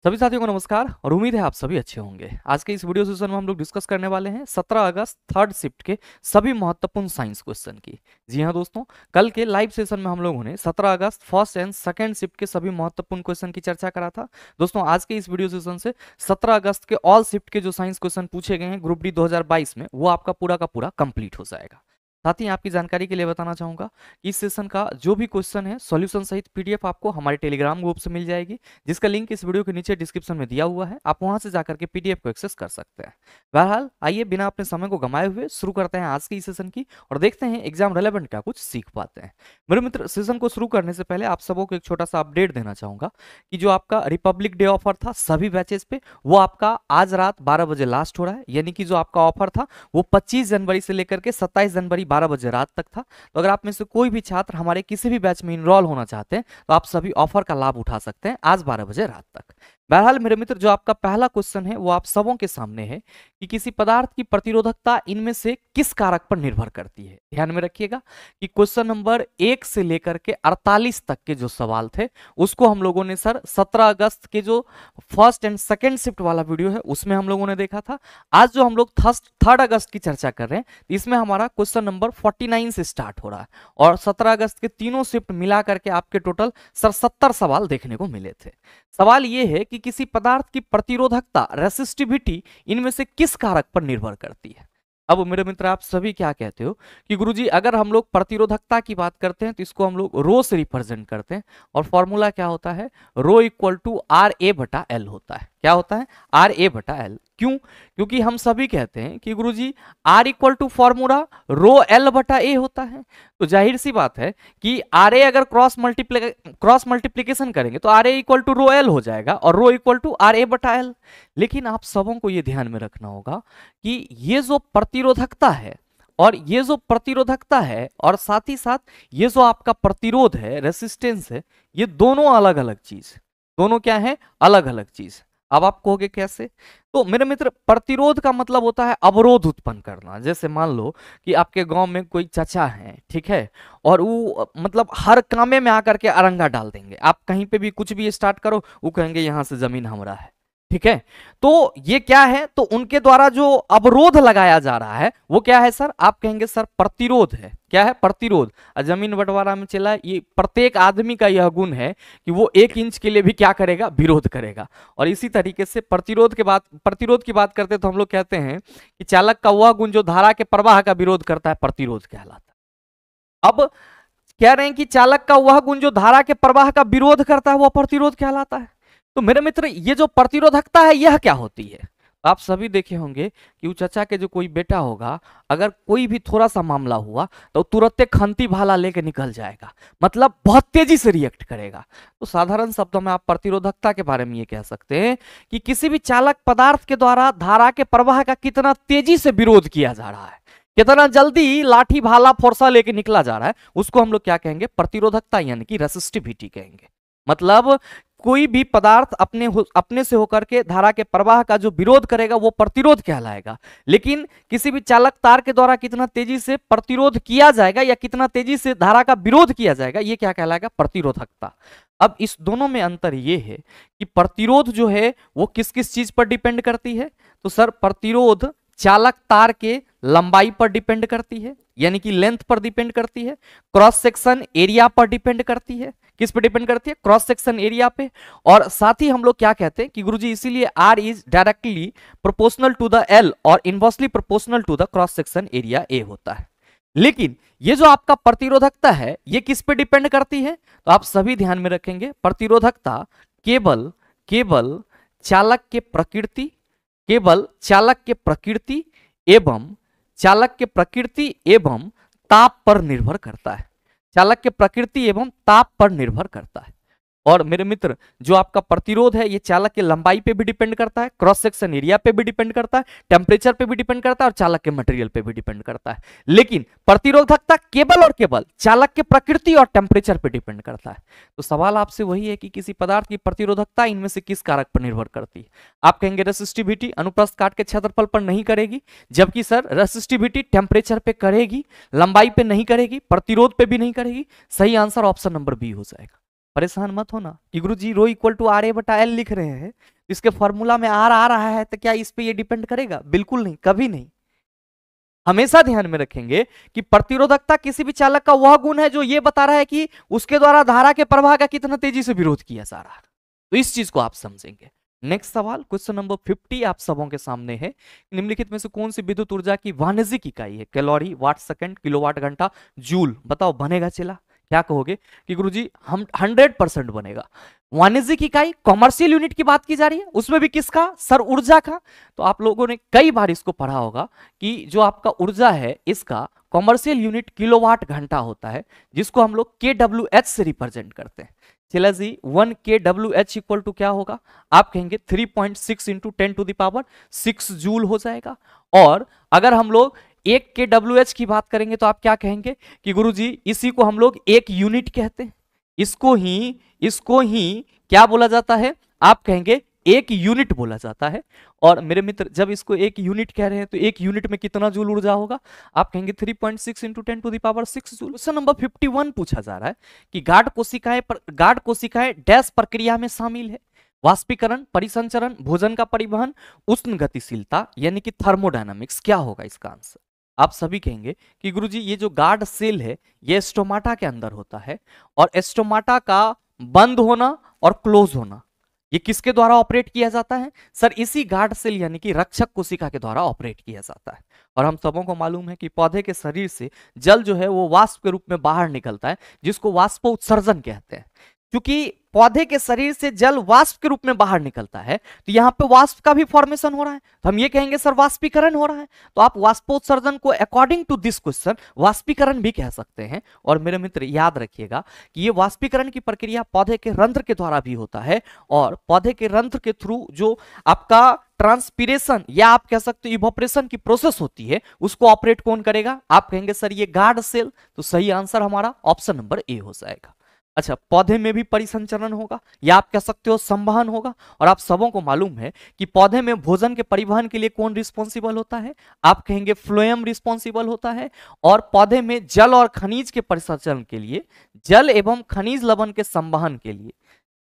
सभी साथियों को नमस्कार और उम्मीद है आप सभी अच्छे होंगे। आज के इस वीडियो सेशन में हम लोग डिस्कस करने वाले हैं 17 अगस्त थर्ड शिफ्ट के सभी महत्वपूर्ण साइंस क्वेश्चन की। जी हां दोस्तों, कल के लाइव सेशन में हम लोगों ने 17 अगस्त फर्स्ट एंड सेकंड शिफ्ट के सभी महत्वपूर्ण क्वेश्चन की चर्चा करा था। दोस्तों आज के इस वीडियो सेशन से 17 अगस्त के ऑल शिफ्ट के जो साइंस क्वेश्चन पूछे गए हैं ग्रुप डी 2022 में, वो आपका पूरा का पूरा कंप्लीट हो जाएगा। साथ ही आपकी जानकारी के लिए बताना चाहूंगा कि इस सेशन का जो भी क्वेश्चन है सॉल्यूशन सहित पीडीएफ आपको हमारे टेलीग्राम ग्रुप से मिल जाएगी, जिसका लिंक इस वीडियो के नीचे डिस्क्रिप्शन में दिया हुआ है। आप वहां से जाकर के पीडीएफ को एक्सेस कर सकते हैं। बहरहाल आइए बिना अपने समय को गंवाए हुए शुरू करते हैं आज की इस सेशन की और देखते हैं एग्जाम रेलेवेंट क्या कुछ सीख पाते हैं। मेरे मित्र, सेशन को शुरू करने से पहले आप सबों को एक छोटा सा अपडेट देना चाहूंगा कि जो आपका रिपब्लिक डे ऑफर था सभी बैचेस पे, वो आपका आज रात 12 बजे लास्ट हो रहा है। यानी कि जो आपका ऑफर था वो 25 जनवरी से लेकर के 27 जनवरी 12 बजे रात तक था। तो अगर आप में से कोई भी छात्र हमारे किसी भी बैच में इनरोल होना चाहते हैं तो आप सभी ऑफर का लाभ उठा सकते हैं आज 12 बजे रात तक। बहरहाल मेरे मित्र, जो आपका पहला क्वेश्चन है वो आप सबों के सामने है कि किसी पदार्थ की प्रतिरोधकता इनमें से किस कारक पर निर्भर करती है। ध्यान में रखिएगा कि क्वेश्चन नंबर 1 से लेकर के 48 तक के जो सवाल थे उसको हम लोगों ने सर 17 अगस्त के जो फर्स्ट एंड सेकेंड शिफ्ट वाला वीडियो है उसमें हम लोगों ने देखा था। आज जो हम लोग थर्ड अगस्त की चर्चा कर रहे हैं इसमें हमारा क्वेश्चन नंबर 49 से स्टार्ट हो रहा है और 17 अगस्त के तीनों शिफ्ट मिला करके आपके टोटल सर 70 सवाल देखने को मिले थे। सवाल यह है कि किसी पदार्थ की प्रतिरोधकता रेसिस्टिविटी इनमें से किस कारक पर निर्भर करती है। अब मेरे मित्र, आप सभी क्या कहते हो कि गुरुजी अगर हम लोग प्रतिरोधकता की बात करते हैं तो इसको हम लोग रो से रिप्रेजेंट करते हैं और फॉर्मूला क्या होता है, रो इक्वल टू आर ए बटा एल होता है। क्या होता है? आर ए बटा एल। क्यों? क्योंकि हम सभी कहते हैं कि Guruji are equal to formula rho L बटा ए होता है। तो जाहिर सी बात है कि आर ए अगर क्रॉस मल्टीप्लीकेशन करेंगे तो R A equal to rho L हो जाएगा और rho equal to R A बटा एल। लेकिन आप सबों को यह ध्यान में रखना होगा कि ये जो प्रतिरोधकता है और साथ ही साथ ये जो आपका प्रतिरोध है, रेसिस्टेंस है, ये दोनों अलग अलग चीज, दोनों क्या है? अलग अलग चीज। अब आप कहोगे कैसे? तो मेरे मित्र, प्रतिरोध का मतलब होता है अवरोध उत्पन्न करना। जैसे मान लो कि आपके गांव में कोई चाचा है, ठीक है, और वो मतलब हर कामे में आकर के अरंगा डाल देंगे। आप कहीं पे भी कुछ भी स्टार्ट करो वो कहेंगे यहां से जमीन हमारा है, ठीक है। तो ये क्या है? तो उनके द्वारा जो अवरोध लगाया जा रहा है वो क्या है सर? आप कहेंगे सर प्रतिरोध है। क्या है? प्रतिरोध। जमीन बंटवारा में चला, ये प्रत्येक आदमी का यह गुण है कि वो 1 इंच के लिए भी क्या करेगा? विरोध करेगा। और इसी तरीके से प्रतिरोध की बात करते तो हम लोग कहते हैं कि चालक का वह गुण जो धारा के प्रवाह का विरोध करता है प्रतिरोध कहलाता है। अब कह रहे हैं कि चालक का वह गुण जो धारा के प्रवाह का विरोध करता है वह प्रतिरोध कहलाता है। तो मेरे मित्र, ये जो प्रतिरोधकता है यह क्या होती है? आप सभी देखे होंगे कि वो चाचा के जो कोई बेटा होगा, अगर कोई भी थोड़ा सा मामला हुआ तो तुरंत खंती भाला लेके निकल जाएगा, मतलब बहुत तेजी से रिएक्ट करेगा। तो साधारण शब्दों में आप प्रतिरोधकता के बारे में ये कह सकते हैं कि किसी भी चालक पदार्थ के द्वारा धारा के प्रवाह का कितना तेजी से विरोध किया जा रहा है, कितना जल्दी लाठी भाला फोर्सा लेके निकला जा रहा है, उसको हम लोग क्या कहेंगे? प्रतिरोधकता यानी कि रेसिस्टिविटी कहेंगे। मतलब कोई भी पदार्थ अपने से होकर के धारा के प्रवाह का जो विरोध करेगा वो प्रतिरोध कहलाएगा। लेकिन किसी भी चालक तार के द्वारा कितना तेजी से प्रतिरोध किया जाएगा या कितना तेजी से धारा का विरोध किया जाएगा, ये क्या कहलाएगा? प्रतिरोधकता। अब इस दोनों में अंतर ये है कि प्रतिरोध जो है वो किस किस चीज पर डिपेंड करती है। तो सर प्रतिरोध चालक तार के लंबाई पर डिपेंड करती है, यानी कि लेंथ पर डिपेंड करती है। क्रॉस सेक्शन एरिया पर डिपेंड करती है। किस पर डिपेंड करती है? क्रॉस सेक्शन एरिया पे। और साथ ही हम लोग क्या कहते हैं कि गुरुजी इसीलिए R is directly proportional to the L और inversely proportional to the cross section area A होता है। लेकिन ये जो आपका प्रतिरोधकता है ये किस पे डिपेंड करती है? तो आप सभी ध्यान में रखेंगे, प्रतिरोधकता केवल चालक के प्रकृति एवं ताप पर निर्भर करता है। चालक के प्रकृति एवं ताप पर निर्भर करता है। और मेरे मित्र, जो आपका प्रतिरोध है ये चालक के लंबाई पे भी डिपेंड करता है, क्रॉस सेक्शन एरिया पे भी डिपेंड करता है, टेम्परेचर पे भी डिपेंड करता है और चालक के मटेरियल पे भी डिपेंड करता है। लेकिन प्रतिरोधकता केवल और केवल चालक के प्रकृति और टेम्परेचर पे डिपेंड करता है। तो सवाल आपसे वही है कि किसी पदार्थ की प्रतिरोधकता इनमें से किस कारक पर निर्भर करती है? आप कहेंगे रेसिस्टिविटी अनुप्रस्थ काट के क्षेत्रफल पर नहीं करेगी, जबकि सर रेसिस्टिविटी टेम्परेचर पे करेगी, लंबाई पे नहीं करेगी, प्रतिरोध पे भी नहीं करेगी। सही आंसर ऑप्शन नंबर बी हो जाएगा। परेशान मत होना कि गुरुजी रो इक्वल टू आर ए बटा एल लिख रहे हैं, इसके फॉर्मूला में आर आ रहा है, तो क्या इस पे ये डिपेंड करेगा? बिल्कुल नहीं, कभी नहीं। हमेशा ध्यान में रखेंगे कि प्रतिरोधकता किसी भी चालक का वह गुण है जो ये बता रहा है कि उसके द्वारा धारा के प्रवाह का कितना तेजी से विरोध किया जा रहा है। तो इस चीज को आप समझेंगे। नेक्स्ट सवाल क्वेश्चन नंबर 50 आप सबों के सामने है। निम्नलिखित में से कौन सी विद्युत ऊर्जा की वाणिज्यिक इकाई है? कैलोरी, वाट सेकंड, किलोवाट घंटा, जूल। बताओ बनेगा चला? क्या कहोगे कि गुरुजी हम 100% बनेगा। वाणिज्यिक इकाई कॉमर्शियल यूनिट की बात की जा रही है, उसमें भी किसका सर? ऊर्जा का। तो आप लोगों ने कई बार इसको पढ़ा होगा कि जो आपका ऊर्जा है इसका कॉमर्शियल यूनिट किलोवाट घंटा होता है, जिसको हम लोग KWH से रिप्रेजेंट करते हैं। चला जी 1 kWh इक्वल टू क्या होगा? आप कहेंगे 3.6 इंटू 10⁻6 जूल हो जाएगा। और अगर हम लोग 1 kWh की बात करेंगे तो आप क्या कहेंगे कि गुरुजी इसी को हम लोग एक यूनिट कहते हैं। इसको ही क्या बोला जाता है? आप कहेंगे एक यूनिट बोला जाता है। और मेरे मित्र जब इसको एक यूनिट कह रहे हैं तो एक यूनिट में कितना जूल ऊर्जा होगा? आप कहेंगे 3.6 इंटू 10⁻6 जूल। क्वेश्चन नंबर 51 पूछा जा रहा है कि गाढ़ कोशिकाएं डैश प्रक्रिया में शामिल है? वाष्पीकरण, परिसंचरण, भोजन का परिवहन, उष्ण गतिशीलता यानी कि थर्मोडायनामिक्स। क्या होगा इसका आंसर? आप सभी कहेंगे कि गुरुजी ये जो गार्ड सेल है ये स्टोमाटा के अंदर होता है, और स्टोमाटा का बंद होना और क्लोज होना ये किसके द्वारा ऑपरेट किया जाता है? सर इसी गार्ड सेल यानी कि रक्षक कोशिका के द्वारा ऑपरेट किया जाता है। और हम सबों को मालूम है कि पौधे के शरीर से जल जो है वो वाष्प के रूप में बाहर निकलता है, जिसको वाष्प उत्सर्जन कहते हैं। क्योंकि पौधे के शरीर से जल वाष्प के रूप में बाहर निकलता है तो यहाँ पे वाष्प का भी फॉर्मेशन हो रहा है, तो हम ये कहेंगे सर वाष्पीकरण हो रहा है। तो आप वाष्पोत्सर्जन को अकॉर्डिंग टू दिस क्वेश्चन वाष्पीकरण भी कह सकते हैं। और मेरे मित्र याद रखिएगा कि ये वाष्पीकरण की प्रक्रिया पौधे के रंध्र के द्वारा भी होता है, और पौधे के रंध्र के थ्रू जो आपका ट्रांसपीरेशन या आप कह सकते हो इवोपरेशन की प्रोसेस होती है उसको ऑपरेट कौन करेगा? आप कहेंगे सर ये गार्ड सेल। तो सही आंसर हमारा ऑप्शन नंबर ए हो जाएगा। अच्छा, पौधे में भी परिसंचरण होगा या आप कह सकते हो संवहन होगा। और आप सबों को मालूम है कि पौधे में भोजन के परिवहन के लिए कौन रिस्पॉन्सिबल होता है? आप कहेंगे फ्लोएम रिस्पॉन्सिबल होता है। और पौधे में जल और खनिज के परिसंचरण के लिए, जल एवं खनिज लवण के संवहन के लिए,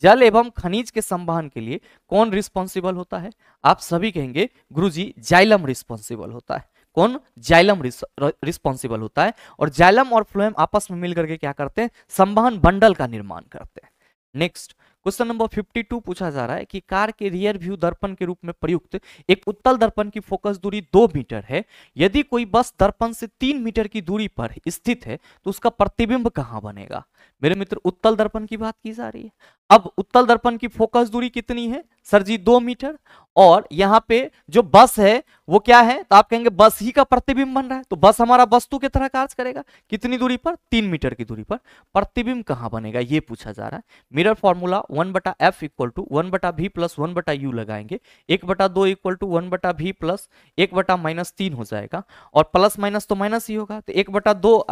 जल एवं खनिज के संवहन के लिए कौन रिस्पॉन्सिबल होता है? आप सभी कहेंगे गुरुजी जाइलम रिस्पॉन्सिबल होता है। कौन? जाइलम रिस्पॉन्सिबल होता है। और जाइलम और फ्लोएम आपस में मिलकर के क्या करते हैं? संवहन बंडल का निर्माण करते हैं। नेक्स्ट क्वेश्चन नंबर 52 पूछा जा रहा है कि कार के रियर व्यू दर्पण के रूप में प्रयुक्त एक उत्तल दर्पण की फोकस दूरी 2 मीटर है। यदि कोई बस दर्पण से 3 मीटर की दूरी पर स्थित है तो उसका प्रतिबिंब कहां बनेगा? मेरे मित्र उत्तल दर्पण की बात की जा रही है। अब उत्तल दर्पण की फोकस दूरी कितनी है? सर जी 2 मीटर। और यहाँ पे जो बस है वो क्या है? तो आप कहेंगे बस ही का प्रतिबिंब बन रहा है, तो बस हमारा वस्तु की तरह कार्य करेगा। कितनी दूरी पर? 3 मीटर की दूरी पर। प्रतिबिंब कहां बनेगा ये पूछा जा रहा है। Mirror formula 1/f equal to 1/v plus 1/u लगाएंगे। 1/2 इक्वल टू 1/v प्लस 1/-3 हो जाएगा। और प्लस माइनस तो माइनस ही होगा, तो 1/2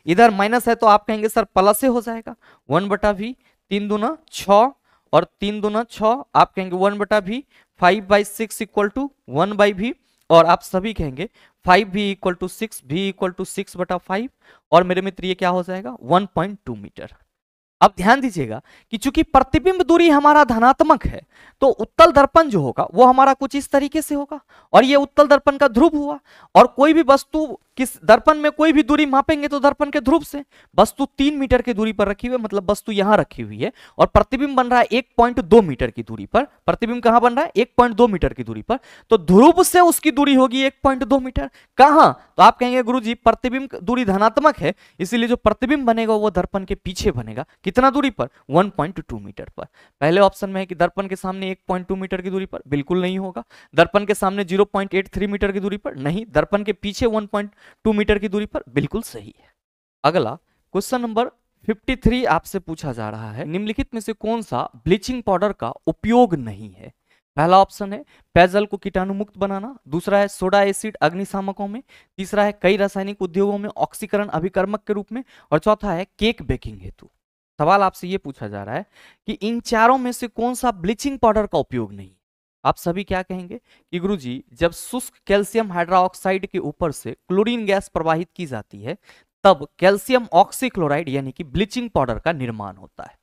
इधर माइनस है तो आप कहेंगे सर प्लस से हो जाएगा। 1/v 3 दूना 6 और 3 दूना 6, आप कहेंगे 1/v 5/6 इक्वल टू 1/v। और आप सभी कहेंगे 5v equal to 6, v equal to 6/5। और मेरे मित्र ये क्या हो जाएगा? 1.2 मीटर। अब ध्यान दीजिएगा कि चूंकि प्रतिबिंब दूरी हमारा धनात्मक है तो उत्तल दर्पण जो होगा वो हमारा कुछ इस तरीके से होगा, और ये उत्तल दर्पण का ध्रुव हुआ। और कोई भी वस्तु किस दर्पण में कोई भी दूरी मापेंगे तो दर्पण के ध्रुव से। वस्तु 3 मीटर की दूरी पर रखी हुई है, मतलब वस्तु यहां रखी हुई है, और प्रतिबिंब बन रहा है 1.2 मीटर की दूरी पर। प्रतिबिंब कहां बन रहा है? 1.2 मीटर की दूरी पर। तो ध्रुव से उसकी दूरी होगी 1.2 मीटर। कहां? तो आप कहेंगे गुरुजी प्रतिबिंब दूरी धनात्मक है, इसीलिए जो प्रतिबिंब बनेगा वो दर्पण के पीछे बनेगा। कितना दूरी पर? 1.2 मीटर पर। पहले ऑप्शन में है कि दर्पण के सामने 1.2 मीटर की दूरी पर, बिल्कुल नहीं होगा। दर्पण के सामने 0.83 मीटर की दूरी पर, नहीं। दर्पण के पीछे 1.2 मीटर की दूरी पर, बिल्कुल सही है। अगला क्वेश्चन नंबर 53 आपसे पूछा जा रहा है, निम्नलिखित में से कौन सा ब्लीचिंग पाउडर का उपयोग नहीं है? पहला ऑप्शन है पेयजल को कीटाणु मुक्त बनाना, दूसरा है सोडा एसिड अग्निशामकों में, तीसरा है कई रासायनिक उद्योगों में ऑक्सीकरण अभिकर्मक के रूप में, और चौथा है केक बेकिंग हेतु। सवाल आपसे यह पूछा जा रहा है कि इन चारों में से कौन सा ब्लीचिंग पाउडर का उपयोग नहीं? आप सभी क्या कहेंगे कि गुरुजी जब शुष्क कैल्शियम हाइड्रोक्साइड के ऊपर से क्लोरीन गैस प्रवाहित की जाती है तब कैल्शियम ऑक्सीक्लोराइड यानी कि ब्लीचिंग पाउडर का निर्माण होता है।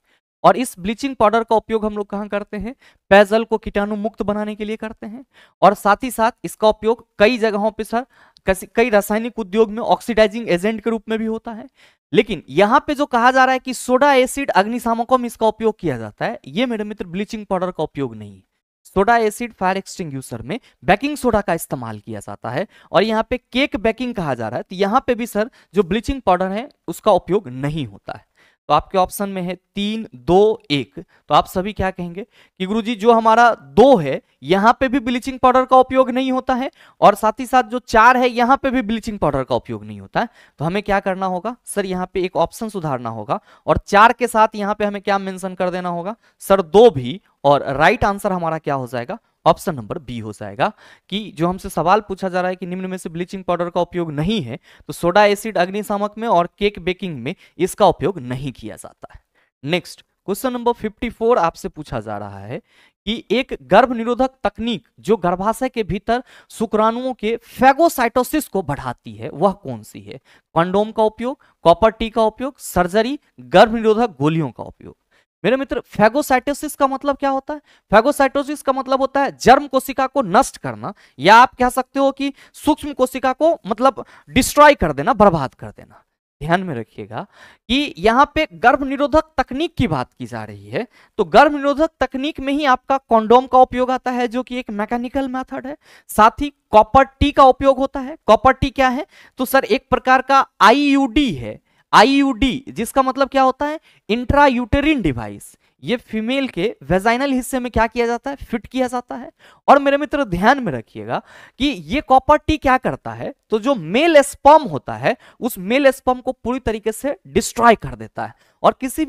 और इस ब्लीचिंग पाउडर का उपयोग हम लोग कहाँ करते हैं, पेयजल को कीटाणु मुक्त बनाने के लिए करते हैं। और साथ ही साथ इसका उपयोग कई जगहों पे सर कई रासायनिक उद्योग में ऑक्सीडाइजिंग एजेंट के रूप में भी होता है। लेकिन यहां पे जो कहा जा रहा है कि सोडा एसिड अग्निशामकों में इसका उपयोग किया जाता है, ये मेरे मित्र ब्लीचिंग पाउडर का उपयोग नहीं है। सोडा एसिड फायर एक्सटिंग्विशर में बेकिंग सोडा का इस्तेमाल किया जाता है और यहाँ पे केक बेकिंग कहा जा रहा है, तो यहाँ पे भी सर जो ब्लीचिंग पाउडर है उसका उपयोग नहीं होता है। तो आपके ऑप्शन में है 3 2 1, तो आप सभी क्या कहेंगे कि गुरुजी जो हमारा 2 है यहां पे भी ब्लीचिंग पाउडर का उपयोग नहीं होता है और साथ ही साथ जो 4 है यहां पे भी ब्लीचिंग पाउडर का उपयोग नहीं होता है। तो हमें क्या करना होगा सर, यहां पे एक ऑप्शन सुधारना होगा और 4 के साथ यहां पे हमें क्या मेंशन कर देना होगा सर, 2 भी, और राइट आंसर हमारा क्या हो जाएगा, ऑप्शन नंबर बी हो जाएगा। कि जो हमसे सवाल पूछा जा रहा है कि निम्न में से ब्लीचिंग पाउडर का उपयोग नहीं है, तो सोडा एसिड अग्निशामक में और केक बेकिंग में इसका उपयोग नहीं किया जाता है। नेक्स्ट क्वेश्चन नंबर 54 आपसे पूछा जा रहा है कि एक गर्भ निरोधक तकनीक जो गर्भाशय के भीतर शुक्राणुओं के फैगोसाइटोसिस को बढ़ाती है वह कौन सी है? कंडोम का उपयोग, कॉपर टी का उपयोग, सर्जरी, गर्भ निरोधक गोलियों का उपयोग। मेरे मित्र फैगोसाइटोसिस का मतलब क्या होता है? फैगोसाइटोसिस का मतलब होता है जर्म कोशिका को नष्ट करना, या आप कह सकते हो कि सूक्ष्म कोशिका को मतलब डिस्ट्रॉय कर देना, बर्बाद कर देना। ध्यान में रखिएगा कि यहां पे गर्भ निरोधक तकनीक की बात की जा रही है, तो गर्भ निरोधक तकनीक में ही आपका कॉन्डोम का उपयोग आता है जो कि एक मैकेनिकल मेथड है। साथ ही कॉपर टी का उपयोग होता है। कॉपर टी क्या है? तो सर एक प्रकार का आईयूडी है, आईयूडी जिसका मतलब क्या होता है, इंट्रा यूटेरिन डिवाइस। ये फीमेल के वेजाइनल हिस्से में क्या किया जाता है, फिट किया जाता है। और मेरे मित्र ध्यान में रखिएगा कि ये कॉपर टी क्या करता है, तो जो मेल स्पर्म होता है उस मेल स्पर्म को पूरी तरीके से डिस्ट्रॉय कर देता है। और किसी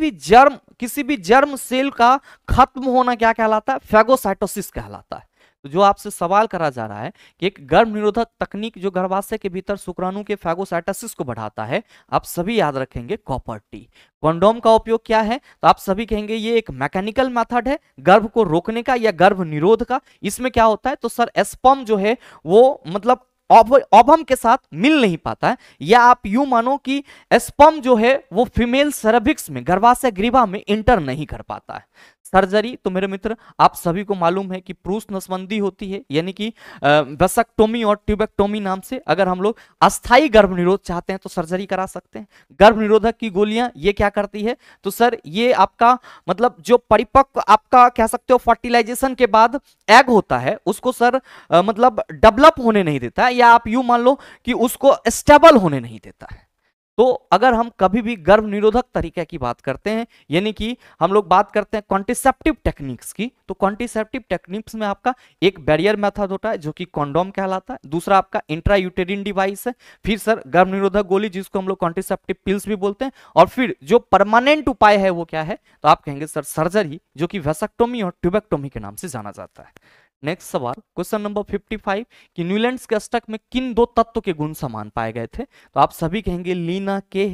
भी जर्म सेल का खत्म होना क्या कहलाता है, फैगोसाइटोसिस कहलाता है। तो जो आपसे सवाल करा जा रहा है कि एक गर्भ निरोधक तकनीक जो गर्भाशय के भीतर शुक्राणु के फैगोसाइटोसिस को बढ़ाता है, आप सभी याद रखेंगे कॉपर टी। कंडोम का उपयोग क्या है, तो आप सभी कहेंगे ये एक मैकेनिकल मेथड है गर्भ को रोकने का या गर्भ निरोध का। इसमें क्या होता है, तो सर स्पर्म जो है वो मतलब ओवम के साथ मिल नहीं पाता है, या आप यूं मानो कि स्पर्म जो है वो फीमेल सर्विक्स में, गर्भाशय ग्रीवा में इंटर नहीं कर पाता है। सर्जरी, तो मेरे मित्र आप सभी को मालूम है कि पुरुष नसबंदी होती है, यानी कि वैसेक्टोमी और ट्यूबेक्टोमी नाम से। अगर हम लोग अस्थाई गर्भ निरोध चाहते हैं तो सर्जरी करा सकते हैं। गर्भ निरोधक की गोलियां ये क्या करती है, तो सर ये आपका मतलब जो परिपक्व आपका कह सकते हो फर्टिलाइजेशन के बाद एग होता है उसको सर मतलब डेवलप होने नहीं देता है, या आप यूं मान लो कि उसको स्टेबल होने नहीं देता है। तो अगर हम कभी भी गर्भ निरोधक तरीके की बात करते हैं, यानी कि हम लोग बात करते हैं कॉन्ट्रिसेप्टिव टेक्निक्स की, तो कॉन्ट्रिसेप्टिव टेक्निक्स में आपका एक बैरियर मेथड होता है जो कि कॉन्डोम कहलाता है, दूसरा आपका इंट्रा यूटेरिन डिवाइस है, फिर सर गर्भ निरोधक गोली जिसको हम लोग कॉन्ट्रिसेप्टिव पिल्स भी बोलते हैं, और फिर जो परमानेंट उपाय है वो क्या है, तो आप कहेंगे सर सर्जरी, जो कि वैसेक्टोमी और ट्यूबेक्टोमी के नाम से जाना जाता है। नेक्स्ट सवाल क्वेश्चन नंबर 55 कि न्यूलैंड्स के अष्टक में किन 2 तत्व के गुण समान पाए गए थे, तो आप सभी कहेंगे लीना के,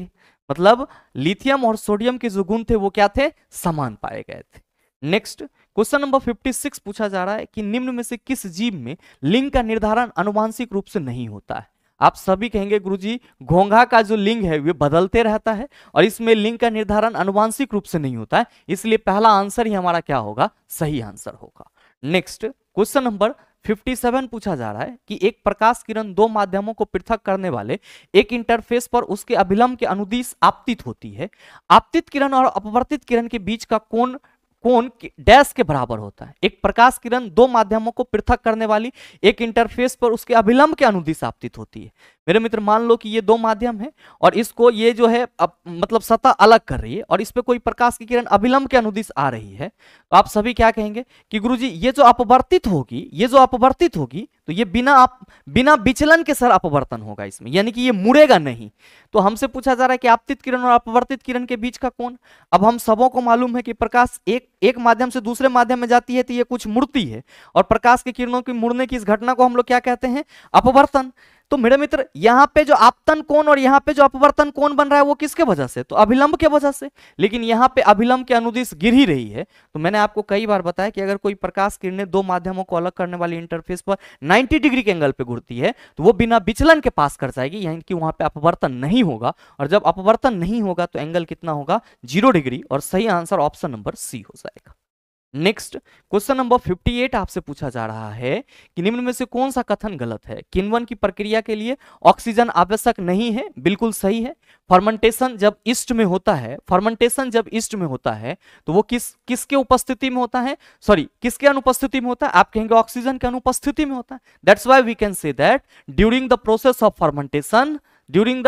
मतलब लिथियम और सोडियम के जो गुण थे वो क्या थे, समान पाए गए थे। नेक्स्ट क्वेश्चन नंबर 56 पूछा जा रहा है कि निम्न में से किस जीव में लिंग का निर्धारण आनुवांशिक रूप से नहीं होता है। आप सभी कहेंगे गुरुजी घोंघा का जो लिंग है वो बदलते रहता है और इसमें लिंग का निर्धारण आनुवांशिक रूप से नहीं होता है, इसलिए पहला आंसर ही हमारा क्या होगा, सही आंसर होगा। नेक्स्ट क्वेश्चन नंबर 57 पूछा जा रहा है कि एक प्रकाश किरण 2 माध्यमों को पृथक करने वाले एक इंटरफेस पर उसके अभिलंब के अनुदिश आपतित होती है। आपतित किरण और अपवर्तित किरण के बीच का कोण डैश के बराबर होता है। एक प्रकाश किरण 2 माध्यमों को पृथक करने वाली एक इंटरफेस पर उसके अभिलंब के अनुदिश आपतित होती है। मेरे मित्र मान लो कि ये 2 माध्यम है और इसको ये जो है मतलब सतह अलग कर रही है और इस पे कोई प्रकाश की किरण अभिलंब के अनुदिश आ रही है, तो आप सभी क्या कहेंगे कि गुरुजी ये जो अपवर्तित होगी तो ये बिना विचलन के सर अपवर्तन होगा इसमें, यानी कि ये मुड़ेगा नहीं। तो हमसे पूछा जा रहा है कि आपतित किरण और अपवर्तित किरण के बीच का कोण। अब हम सबों को मालूम है कि प्रकाश एक माध्यम से दूसरे माध्यम में जाती है तो ये कुछ मुड़ती है, और प्रकाश की किरणों की मुड़ने की इस घटना को हम लोग क्या कहते हैं, अपवर्तन। तो मेरे मित्र यहाँ पे जो आपतन कोण और यहाँ पे जो अपवर्तन कोण बन रहा है वो किसके वजह से, तो अभिलंब के वजह से। लेकिन यहाँ पे अभिलंब के अनुदिश गिर ही रही है। तो मैंने आपको कई बार बताया कि अगर कोई प्रकाश किरणें दो माध्यमों को अलग करने वाली इंटरफेस पर 90 डिग्री के एंगल पे घूरती है तो वो बिना विचलन के पास कर जाएगी, यानी कि वहां पे अपवर्तन नहीं होगा। और जब अपवर्तन नहीं होगा तो एंगल कितना होगा, 0 डिग्री। और सही आंसर ऑप्शन नंबर सी हो जाएगा। नेक्स्ट क्वेश्चन नंबर 58 आपसे पूछा जा रहा है कि निम्न में से कौन सा कथन गलत है। किण्वन की प्रक्रिया के लिए ऑक्सीजन आवश्यक नहीं है, बिल्कुल सही है। फर्मेंटेशन जब ईस्ट में होता है, फर्मेंटेशन जब ईस्ट में होता है तो वो किसके उपस्थिति में होता है, सॉरी किसके अनुपस्थिति में होता है, आप कहेंगे ऑक्सीजन के अनुपस्थिति में होता है। That's why we can say that during the process of fermentation, during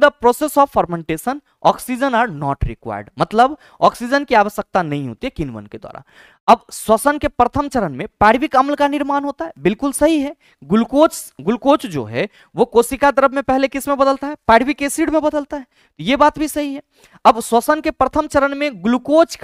the process of fermentation oxygen are not required, मतलब ऑक्सीजन की आवश्यकता नहीं होती है किण्वन के द्वारा। अब श्वसन के प्रथम चरण में पार्विक अम्ल का निर्माण होता है, बिल्कुल सही है। ग्लूकोज जो है वो कोशिका द्रव में पहले किस में बदलता है, पार्विक एसिड में बदलता है, ये बात भी सही है। अब श्वसन के प्रथम चरण में ग्लूकोज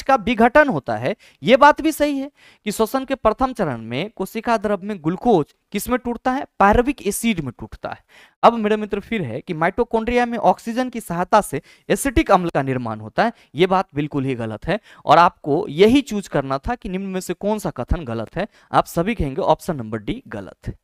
का विघटन होता है, ये बात भी सही है कि श्वसन के प्रथम चरण में कोशिका द्रव में ग्लूकोज किस में टूटता है, पार्विक एसिड में टूटता है। अब मेरे मित्र फिर है कि माइटोकॉन्ड्रिया में ऑक्सीजन की सहायता से एसिटिक अम्ल का निर्माण होता है, यह बात बिल्कुल ही गलत है। और आपको यही चूज करना था कि निम्न में से कौन सा कथन गलत है। आप सभी कहेंगे ऑप्शन नंबर डी गलत है।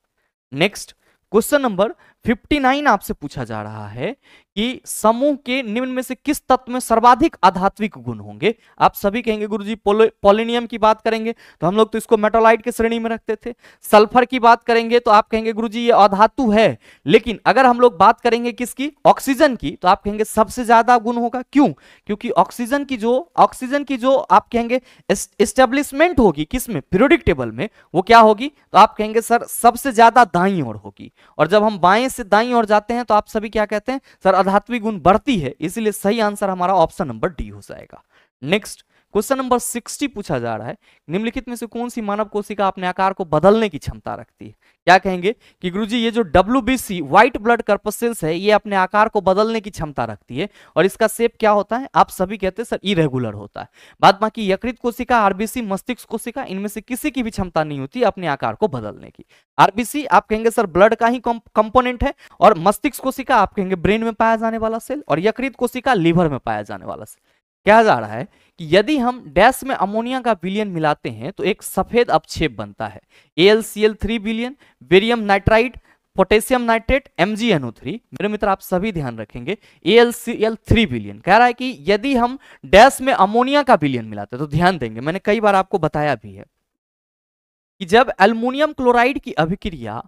नेक्स्ट क्वेश्चन नंबर 59 आपसे पूछा जा रहा है कि समूह के निम्न में से किस तत्व में सर्वाधिक आधात्विक गुण होंगे। आप सभी कहेंगे गुरुजी पोलोनियम की बात करेंगे तो हम लोग तो इसको मेटालाइट की श्रेणी में रखते थे। सल्फर की बात करेंगे तो आप कहेंगे गुरुजी ये अधातु है। लेकिन अगर हम लोग बात करेंगे किसकी, ऑक्सीजन की, तो आप कहेंगे सबसे ज्यादा गुण होगा। क्यों, क्योंकि ऑक्सीजन की जो आप कहेंगे एस्टेब्लिशमेंट होगी किसमें, पीरियोडिक टेबल में, वो क्या होगी, तो आप कहेंगे सर सबसे ज्यादा दाईं ओर होगी। और जब हम बाएं से दाईं ओर जाते हैं तो आप सभी क्या कहते हैं, सर आधात्विक गुण बढ़ती है। इसलिए सही आंसर हमारा ऑप्शन नंबर डी हो जाएगा। नेक्स्ट क्वेश्चन नंबर 60 पूछा जा रहा है, निम्नलिखित में से कौन सी मानव कोशिका अपने आकार को बदलने की क्षमता रखती है। क्या कहेंगे कि गुरुजी ये जो WBC व्हाइट ब्लड कर्पसेल्स है ये अपने आकार को बदलने की क्षमता रखती है। और इसका शेप क्या होता है, आप सभी कहते हैं सर इरेगुलर होता है। बाद बाकी यकृत कोशिका, RBC, मस्तिष्क कोशिका, इनमें से किसी की भी क्षमता नहीं होती अपने आकार को बदलने की। RBC आप कहेंगे सर ब्लड का ही कंपोनेंट है, और मस्तिष्क कोशिका आप कहेंगे ब्रेन में पाया जाने वाला सेल, और यकृत कोशिका लीवर में पाया जाने वाला सेल। क्या जा रहा है कि यदि हम डैश में अमोनिया का विलयन मिलाते हैं तो एक सफेद अपक्षेप बनता है, AlCl3 विलयन, barium nitride, potassium nitrate, MgNO3। मेरे मित्र आप सभी ध्यान रखेंगे AlCl3 विलयन कह रहा है कि यदि हम डैश में अमोनिया का विलयन मिलाते हैं तो ध्यान देंगे, मैंने कई बार आपको बताया भी है कि जब एल्युमिनियम क्लोराइड की अभिक्रिया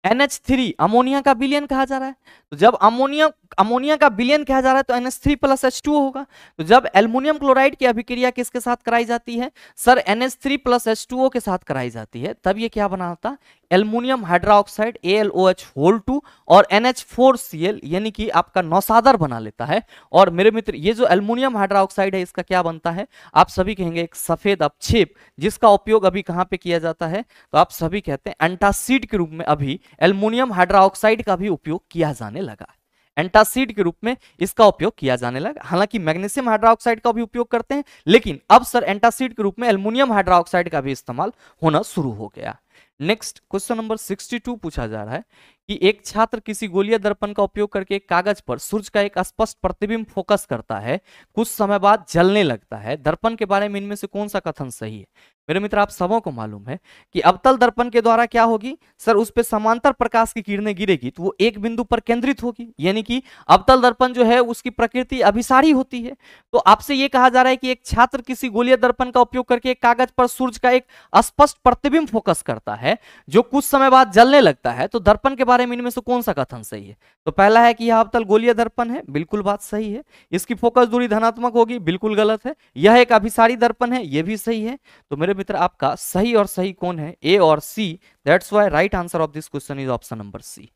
NH3 अमोनिया का विलयन कहा जा रहा है, तो जब अमोनिया का विलयन कहा जा रहा है तो NH3 + H2O होगा। तो जब एल्युमिनियम क्लोराइड की अभिक्रिया किसके साथ कराई जाती है, सर NH3 + H2O के साथ कराई जाती है, तब ये क्या बना होता है, एल्युमिनियम हाइड्रोक्साइड AlOH2 और NH4Cl, यानी कि आपका नौसादर बना लेता है। और मेरे मित्र ये जो एल्युमिनियम हाइड्रोक्साइड है इसका क्या बनता है, आप सभी कहेंगे एक सफेद अपक्षेप, जिसका उपयोग अभी कहां पे किया जाता है, तो आप सभी कहते हैं एंटासिड के रूप में अभी एल्युमिनियम हाइड्रोक्साइड का भी उपयोग किया जाने लगा है। एंटासिड के रूप में इसका उपयोग किया जाने लगा। हालांकि मैग्नीशियम हाइड्रोक्साइड का भी उपयोग करते हैं, लेकिन अब सर एंटासिड के रूप में एल्युमिनियम हाइड्रोक्साइड का भी इस्तेमाल होना शुरू हो गया। नेक्स्ट क्वेश्चन नंबर 62 पूछा जा रहा है कि एक छात्र किसी गोलीय दर्पण का उपयोग करके एक कागज पर सूर्य का एक स्पष्ट प्रतिबिंब फोकस करता है, कुछ समय बाद जलने लगता है। दर्पण के बारे में इनमें से कौन सा कथन सही है। मेरे मित्र आप सबों को मालूम है कि अवतल दर्पण के द्वारा क्या होगी, सर उस पर समांतर प्रकाश की किरणें गिरेगी तो वो एक बिंदु पर केंद्रित होगी, यानी कि अवतल दर्पण जो है उसकी प्रकृति अभिसारी होती है। तो आपसे ये कहा जा रहा है कि एक छात्र किसी गोलीय दर्पण का उपयोग करके एक कागज पर सूर्य का एक स्पष्ट प्रतिबिंब फोकस करता है जो कुछ समय बाद जलने लगता है। तो दर्पण के बारे में इनमें से कौन सा कथन सही है। तो पहला है कि यह अवतल गोलीय दर्पण है, बिल्कुल बात सही है। इसकी फोकस दूरी धनात्मक होगी, बिल्कुल गलत है। यह एक अभिसारी दर्पण है, यह भी सही है। तो मेरे मित्र आपका सही और सही कौन है, ए और C. That's why right answer of this question is option number C.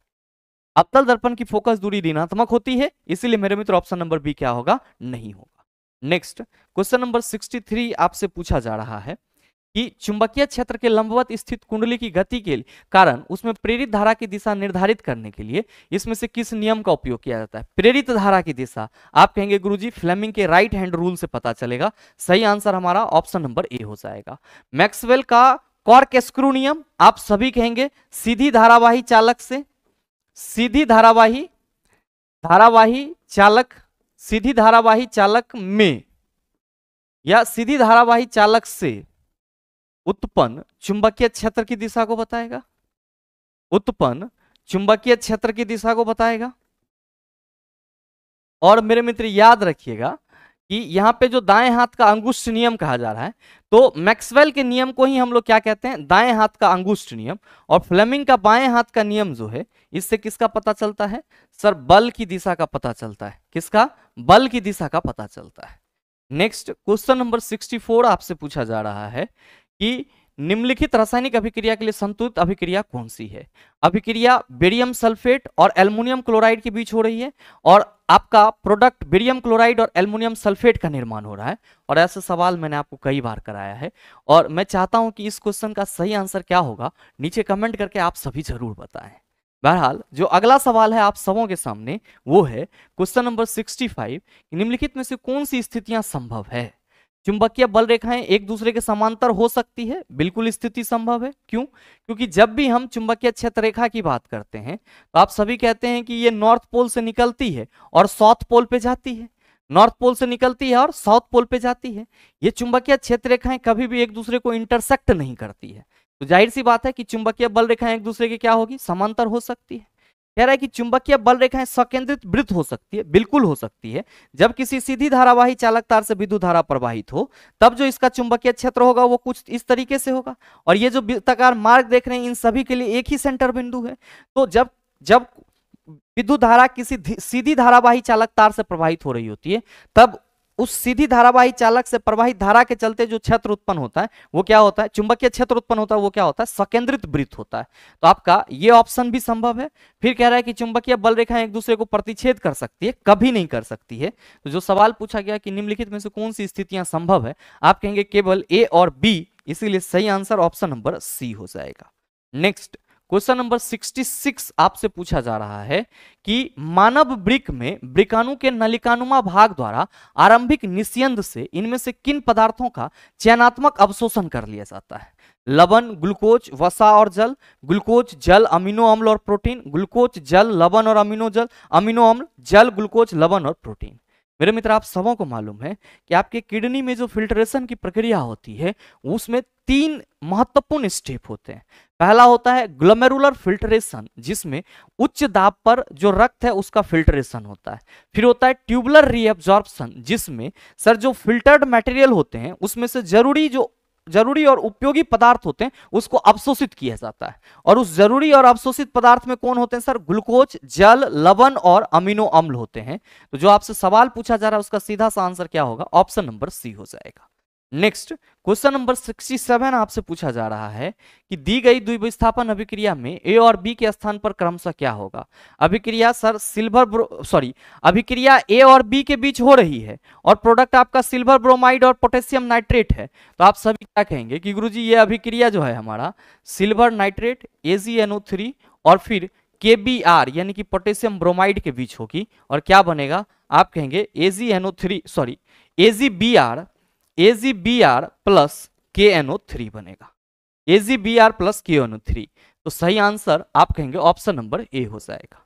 अवतल दर्पण की फोकस दूरी ऋणात्मक होती है, इसीलिए मेरे मित्र ऑप्शन नंबर बी क्या होगा, नहीं होगा। नेक्स्ट क्वेश्चन नंबर 63 आपसे पूछा जा रहा है कि चुंबकीय क्षेत्र के लंबवत स्थित कुंडली की गति के कारण उसमें प्रेरित धारा की दिशा निर्धारित करने के लिए इसमें से किस नियम का उपयोग किया जाता है। प्रेरित धारा की दिशा आप कहेंगे गुरुजी फ्लेमिंग के राइट हैंड रूल से पता चलेगा। सही आंसर हमारा ऑप्शन नंबर ए हो जाएगा। मैक्सवेल का कॉर्कस्क्रू नियम आप सभी कहेंगे सीधी धारावाही चालक से, सीधी धारावाही चालक में या सीधी धारावाही चालक से उत्पन्न चुंबकीय क्षेत्र की दिशा को बताएगा, उत्पन्न चुंबकीय क्षेत्र की दिशा को बताएगा। और मेरे मित्र याद रखिएगा कि यहां पे जो दाएं हाथ का अंगुष्ठ नियम कहा जा रहा है, तो मैक्सवेल के नियम को ही हम लोग क्या कहते हैं, दाएं हाथ का अंगुष्ठ नियम। और फ्लेमिंग का बाएं हाथ का नियम जो है, इससे किसका पता चलता है सर, बल की दिशा का पता चलता है। किसका, बल की दिशा का पता चलता है। नेक्स्ट क्वेश्चन नंबर 64 आपसे पूछा जा रहा है कि निम्नलिखित रासायनिक अभिक्रिया के लिए संतुलित अभिक्रिया कौन सी है। अभिक्रिया बेरियम सल्फेट और एल्युमिनियम क्लोराइड के बीच हो रही है और आपका प्रोडक्ट बेरियम क्लोराइड और एल्युमिनियम सल्फेट का निर्माण हो रहा है। और ऐसे सवाल मैंने आपको कई बार कराया है और मैं चाहता हूं कि इस क्वेश्चन का सही आंसर क्या होगा नीचे कमेंट करके आप सभी जरूर बताएं। बहरहाल जो अगला सवाल है आप सबों के सामने वो है क्वेश्चन नंबर 65, निम्नलिखित में से कौन सी स्थितियां संभव है। चुंबकीय बल रेखाएं एक दूसरे के समांतर हो सकती है, बिल्कुल स्थिति संभव है। क्यों, क्योंकि जब भी हम चुंबकीय क्षेत्र रेखा की बात करते हैं तो आप सभी कहते हैं कि ये नॉर्थ पोल से निकलती है और साउथ पोल पे जाती है, नॉर्थ पोल से निकलती है और साउथ पोल पे जाती है। ये चुंबकीय क्षेत्र रेखाएं कभी भी एक दूसरे को इंटरसेक्ट नहीं करती है, तो जाहिर सी बात है कि चुंबकीय बल रेखाएं एक दूसरे के क्या होगी, समांतर हो सकती है। कह रहा है कि चुंबकीय बल रेखाएं सकेंद्रित वृत्त हो सकती है, बिल्कुल हो सकती है। जब किसी सीधी धारावाही चालक तार से विद्युत धारा प्रवाहित हो तब जो इसका चुंबकीय क्षेत्र होगा वो कुछ इस तरीके से होगा। और ये जो वृत्ताकार मार्ग देख रहे हैं इन सभी के लिए एक ही सेंटर बिंदु है। तो जब विद्युत धारा किसी सीधी धारावाही चालक तार से प्रवाहित हो रही होती है तब उस सीधी धारावाही चालक से प्रवाहित धारा के चलते जो क्षेत्र उत्पन्न होता है वो क्या होता है, चुंबकीय क्षेत्र उत्पन्न होता है वो क्या होता है, सकेंद्रित वृत्त होता है। तो आपका ये ऑप्शन भी संभव है। फिर कह रहा है कि चुंबकीय बल रेखाएं एक दूसरे को प्रतिच्छेद कर सकती है, कभी नहीं कर सकती है। तो जो सवाल पूछा गया कि निम्नलिखित में से कौन सी स्थितियां संभव है, आप कहेंगे केवल ए और बी, इसीलिए सही आंसर ऑप्शन नंबर सी हो जाएगा। नेक्स्ट क्वेश्चन नंबर 66 आपसे पूछा जा रहा है कि मानव वृक्क में वृक्काणु के नलिकानुमा भाग द्वारा आरंभिक निस्यंद से इनमें से किन पदार्थों का चयनात्मक अवशोषण कर लिया जाता है। लवण, ग्लूकोज, वसा और जल, ग्लूकोज, जल, अमीनो अम्ल और प्रोटीन, ग्लूकोज, जल, लवण और अमीनो अम्ल, जल, ग्लूकोज, लवण और प्रोटीन। मेरे मित्र आप सबों को मालूम है कि आपके किडनी में जो फिल्ट्रेशन की प्रक्रिया होती है उसमें 3 महत्वपूर्ण स्टेप होते हैं। पहला होता है ग्लोमेरुलर फिल्ट्रेशन, जिसमें उच्च दाब पर जो रक्त है उसका फिल्ट्रेशन होता है। फिर होता है ट्यूबुलर रीअब्जॉर्प्शन, जिसमें सर जो फिल्टर्ड मटेरियल होते हैं उसमें से जरूरी और उपयोगी पदार्थ होते हैं उसको अवशोषित किया जाता है। और उस जरूरी और अवशोषित पदार्थ में कौन होते हैं सर, ग्लूकोज, जल, लवण और अमीनो अम्ल होते हैं। तो जो आपसे सवाल पूछा जा रहा है उसका सीधा सा आंसर क्या होगा, ऑप्शन नंबर सी हो जाएगा। नेक्स्ट क्वेश्चन नंबर 67 आपसे पूछा जा रहा है कि दी गई द्विविस्थापन अभिक्रिया में ए और बी के स्थान पर क्रमशः क्या होगा। अभिक्रिया सर अभिक्रिया ए और बी के बीच हो रही है और प्रोडक्ट आपका सिल्वर ब्रोमाइड और पोटेशियम नाइट्रेट है। तो आप सभी क्या कहेंगे कि गुरुजी ये अभिक्रिया जो है हमारा सिल्वर नाइट्रेट AgNO3 और फिर KBr यानी कि पोटेशियम ब्रोमाइड के बीच होगी और क्या बनेगा, आप कहेंगे AgBr प्लस KNO3 बनेगा, AgBr प्लस KNO3। तो सही आंसर आप कहेंगे ऑप्शन नंबर ए हो जाएगा।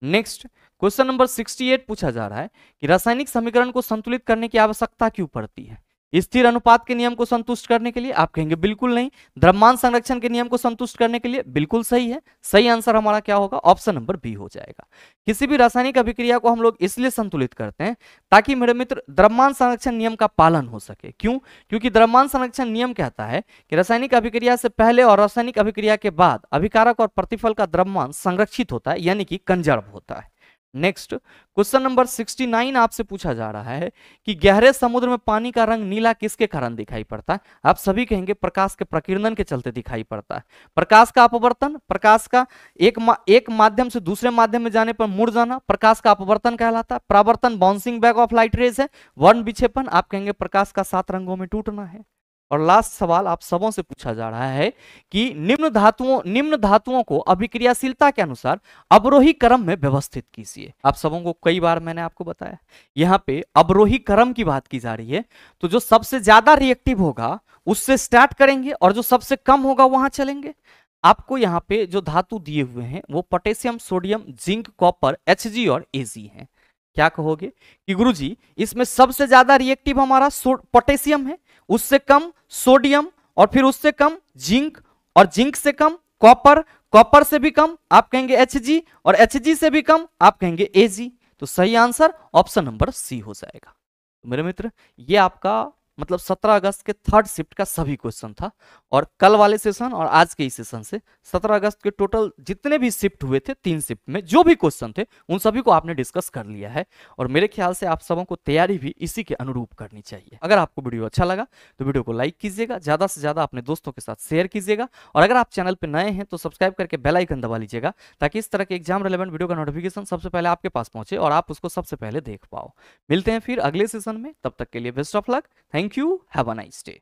नेक्स्ट क्वेश्चन नंबर 68 पूछा जा रहा है कि रासायनिक समीकरण को संतुलित करने की आवश्यकता क्यों पड़ती है। स्थिर अनुपात के नियम को संतुष्ट करने के लिए, आप कहेंगे बिल्कुल नहीं। द्रव्यमान संरक्षण के नियम को संतुष्ट करने के लिए, बिल्कुल सही है। सही आंसर हमारा क्या होगा, ऑप्शन नंबर बी हो जाएगा। किसी भी रासायनिक अभिक्रिया को हम लोग इसलिए संतुलित करते हैं ताकि मेरे मित्र द्रव्यमान संरक्षण नियम का पालन हो सके। क्यों, क्योंकि द्रव्यमान संरक्षण नियम कहता है कि रासायनिक अभिक्रिया से पहले और रासायनिक अभिक्रिया के बाद अभिकारक और प्रतिफल का द्रव्यमान संरक्षित होता है, यानी कि कंजर्व होता है। नेक्स्ट क्वेश्चन नंबर 69 आपसे पूछा जा रहा है कि गहरे समुद्र में पानी का रंग नीला किसके कारण दिखाई पड़ता है। आप सभी कहेंगे प्रकाश के प्रकीर्णन के चलते दिखाई पड़ता है। प्रकाश का अपवर्तन, प्रकाश का एक माध्यम से दूसरे माध्यम में जाने पर मुड़ जाना प्रकाश का अपवर्तन कहलाता है। परावर्तन bouncing back of light rays है। वर्ण विक्षेपण, आप कहेंगे प्रकाश का 7 रंगों में टूटना है। और लास्ट सवाल आप सबों से पूछा जा रहा है कि निम्न धातुओं को अभिक्रियाशीलता के अनुसार अवरोही क्रम में व्यवस्थित कीजिए। आप सबों को कई बार मैंने आपको बताया, यहाँ पे अवरोही क्रम की बात की जा रही है, तो जो सबसे ज्यादा रिएक्टिव होगा उससे स्टार्ट करेंगे और जो सबसे कम होगा वहां चलेंगे। आपको यहाँ पे जो धातु दिए हुए हैं वो potassium, sodium, zinc, copper, Hg और Ag हैं। क्या कहोगे कि गुरुजी इसमें सबसे ज्यादा रिएक्टिव हमारा पोटेशियम है, उससे कम सोडियम, और फिर उससे कम जिंक, और जिंक से कम कॉपर, कॉपर से भी कम आप कहेंगे Hg, और Hg से भी कम आप कहेंगे Ag। तो सही आंसर ऑप्शन नंबर सी हो जाएगा। तो मेरे मित्र ये आपका मतलब 17 अगस्त के थर्ड शिफ्ट का सभी क्वेश्चन था, और कल वाले सेशन और आज के इस सेशन से 17 अगस्त के टोटल जितने भी शिफ्ट हुए थे 3 शिफ्ट में जो भी क्वेश्चन थे उन सभी को आपने डिस्कस कर लिया है, और मेरे ख्याल से आप सबों को तैयारी भी इसी के अनुरूप करनी चाहिए। अगर आपको वीडियो अच्छा लगा तो वीडियो को लाइक कीजिएगा, ज्यादा से ज्यादा अपने दोस्तों के साथ शेयर कीजिएगा, और अगर आप चैनल पर नए हैं तो सब्सक्राइब करके बेल आइकन दबा लीजिएगा ताकि इस तरह के एग्जाम रिलेवेंट वीडियो का नोटिफिकेशन सबसे पहले आपके पास पहुंचे और आप उसको सबसे पहले देख पाओ। मिलते हैं फिर अगले सेशन में, तब तक के लिए best of luck. Thank you, have a nice day.